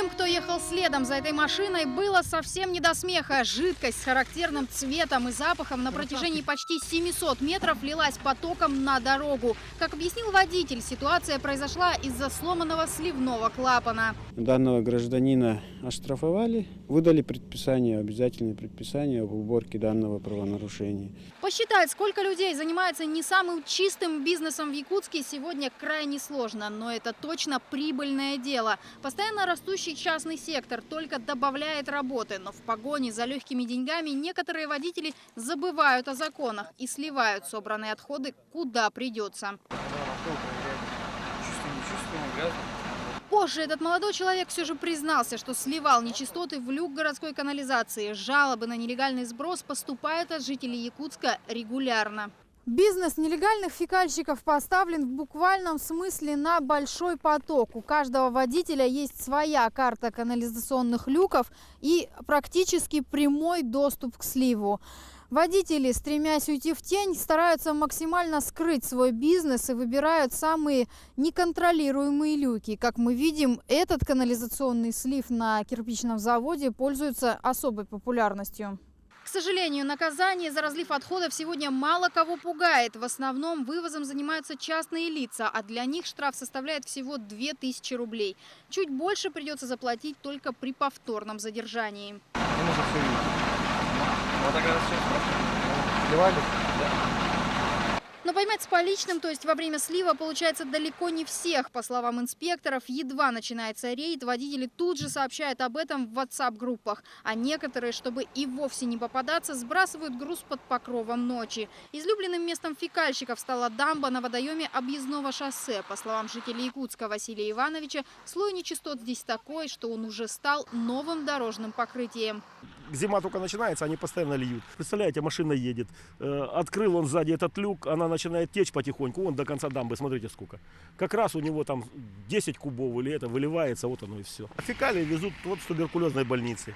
Людям, кто ехал следом за этой машиной, было совсем не до смеха. Жидкость с характерным цветом и запахом на протяжении почти 700 метров лилась потоком на дорогу. Как объяснил водитель, ситуация произошла из-за сломанного сливного клапана. Данного гражданина оштрафовали, выдали предписание, обязательное предписание об уборке данного правонарушения. Посчитать, сколько людей занимается не самым чистым бизнесом в Якутске, сегодня крайне сложно. Но это точно прибыльное дело. Постоянно растущий частный сектор только добавляет работы. Но в погоне за легкими деньгами некоторые водители забывают о законах и сливают собранные отходы куда придется. Позже этот молодой человек все же признался, что сливал нечистоты в люк городской канализации. Жалобы на нелегальный сброс поступают от жителей Якутска регулярно. Бизнес нелегальных фекальщиков поставлен в буквальном смысле на большой поток. У каждого водителя есть своя карта канализационных люков и практически прямой доступ к сливу. Водители, стремясь уйти в тень, стараются максимально скрыть свой бизнес и выбирают самые неконтролируемые люки. Как мы видим, этот канализационный слив на кирпичном заводе пользуется особой популярностью. К сожалению, наказание за разлив отходов сегодня мало кого пугает. В основном вывозом занимаются частные лица, а для них штраф составляет всего 2000 рублей. Чуть больше придется заплатить только при повторном задержании. Но поймать с поличным, то есть во время слива, получается далеко не всех. По словам инспекторов, едва начинается рейд, водители тут же сообщают об этом в WhatsApp-группах. А некоторые, чтобы и вовсе не попадаться, сбрасывают груз под покровом ночи. Излюбленным местом фекальщиков стала дамба на водоеме объездного шоссе. По словам жителей Якутска Василия Ивановича, слой нечистот здесь такой, что он уже стал новым дорожным покрытием. Зима только начинается, они постоянно льют. Представляете, машина едет. Открыл он сзади этот люк, она начинает течь потихоньку. Вон до конца дамбы, смотрите сколько. Как раз у него там 10 кубов или это выливается, вот оно и все. Фекалии везут вот в туберкулезной больнице.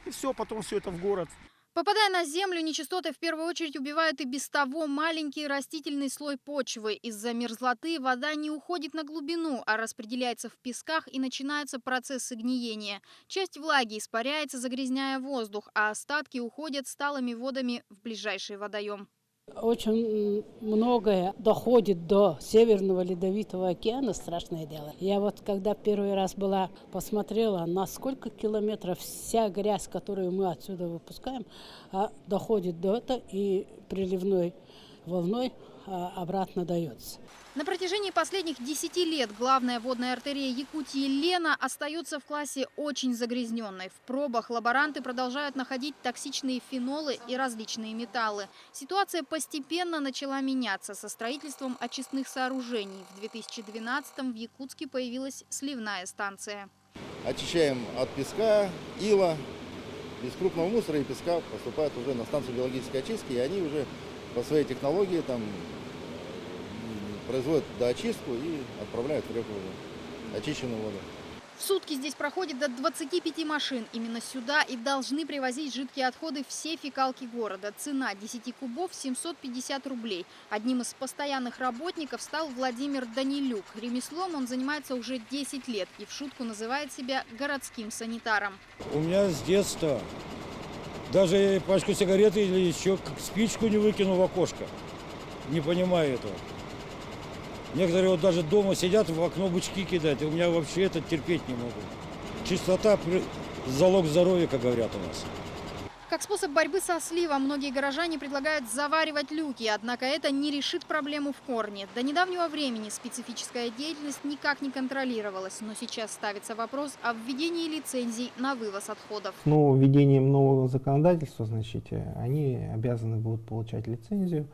И все, потом все это в город. Попадая на землю, нечистоты в первую очередь убивают и без того маленький растительный слой почвы. Из-за мерзлоты вода не уходит на глубину, а распределяется в песках, и начинаются процессы гниения. Часть влаги испаряется, загрязняя воздух, а остатки уходят сталыми водами в ближайший водоем. Очень многое доходит до Северного Ледовитого океана, страшное дело. Я вот когда первый раз была, посмотрела, на сколько километров вся грязь, которую мы отсюда выпускаем, доходит до этого и приливной волной обратно дается. На протяжении последних 10 лет главная водная артерия Якутии Лена остается в классе очень загрязненной. В пробах лаборанты продолжают находить токсичные фенолы и различные металлы. Ситуация постепенно начала меняться. Со строительством очистных сооружений в 2012-м в Якутске появилась сливная станция. Очищаем от песка, ила, из крупного мусора и песка поступают уже на станцию биологической очистки, и они уже по своей технологии там производят доочистку и отправляют в реку очищенную воду. В сутки здесь проходит до 25 машин. Именно сюда и должны привозить жидкие отходы все фекалки города. Цена 10 кубов – 750 рублей. Одним из постоянных работников стал Владимир Данилюк. Ремеслом он занимается уже 10 лет и в шутку называет себя городским санитаром. У меня с детства даже пачку сигарет или еще спичку не выкинул в окошко. Не понимаю этого. Некоторые вот даже дома сидят, в окно бычки кидают. И у меня вообще это терпеть не могу. Чистота – залог здоровья, как говорят у нас. Как способ борьбы со сливом многие горожане предлагают заваривать люки. Однако это не решит проблему в корне. До недавнего времени специфическая деятельность никак не контролировалась. Но сейчас ставится вопрос о введении лицензий на вывоз отходов. Но введением нового законодательства, значит, они обязаны будут получать лицензию.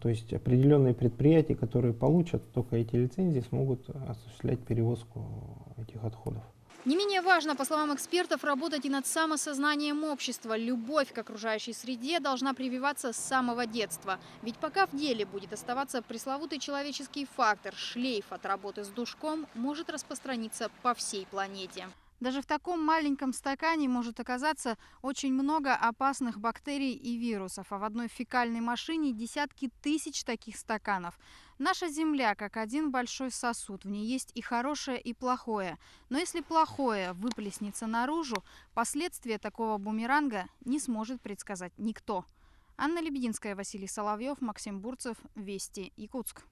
То есть определенные предприятия, которые получат только эти лицензии, смогут осуществлять перевозку этих отходов. Не менее важно, по словам экспертов, работать и над самосознанием общества. Любовь к окружающей среде должна прививаться с самого детства. Ведь пока в деле будет оставаться пресловутый человеческий фактор, шлейф от работы с душком может распространиться по всей планете. Даже в таком маленьком стакане может оказаться очень много опасных бактерий и вирусов, а в одной фекальной машине десятки тысяч таких стаканов. Наша Земля как один большой сосуд, в ней есть и хорошее, и плохое. Но если плохое выплеснется наружу, последствия такого бумеранга не сможет предсказать никто. Анна Лебединская, Василий Соловьев, Максим Бурцев, Вести, Якутск.